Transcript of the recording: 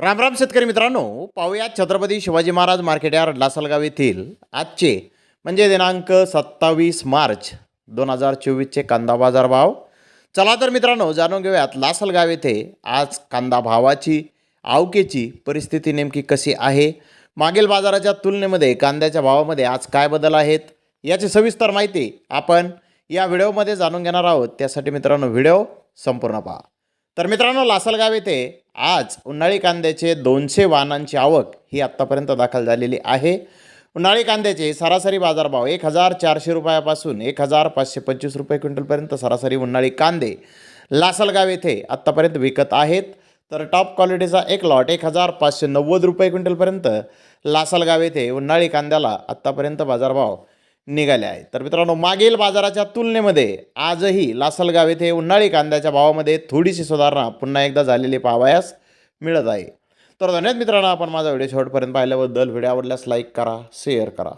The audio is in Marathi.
राम राम शेतकरी मित्रांनो, पाहूया छत्रपती शिवाजी महाराज मार्केट यार्ड लासलगाव येथील आजचे म्हणजे दिनांक 27 मार्च 2024चे कांदा बाजार भाव. चला तर मित्रांनो, जाणून घेऊयात लासलगाव येथे आज कांदा भावाची आवकेची परिस्थिती नेमकी कशी आहे. मागील बाजाराच्या तुलनेमध्ये कांद्याच्या भावामध्ये आज काय बदल आहेत याची सविस्तर माहिती आपण या व्हिडिओमध्ये जाणून घेणार आहोत. त्यासाठी मित्रांनो व्हिडिओ संपूर्ण पहा. तर मित्रांनो, लासलगाव येथे आज उन्हाळी कांद्याचे 200 वाहनांची आवक ही आत्तापर्यंत दाखल झालेली आहे. उन्हाळी कांद्याचे सरासरी बाजारभाव 1400 रुपयापासून 1525 रुपये क्विंटलपर्यंत सरासरी उन्हाळी कांदे लासलगाव येथे आत्तापर्यंत विकत आहेत. तर टॉप क्वालिटीचा एक लॉट 1590 रुपये क्विंटलपर्यंत लासलगाव येथे उन्हाळी कांद्याला आत्तापर्यंत बाजारभाव निघाले आहे. तर मित्रांनो, मागील बाजाराच्या तुलनेमध्ये आजही लासलगाव येथे उन्हाळी कांद्याच्या भावामध्ये थोडीशी सुधारणा पुन्हा एकदा झालेली पाहावयास मिळत आहे. तर धन्यवाद मित्रांनो, आपण माझा व्हिडिओ शेवटपर्यंत पाहिल्याबद्दल. व्हिडिओ आवडल्यास लाईक करा, शेअर करा.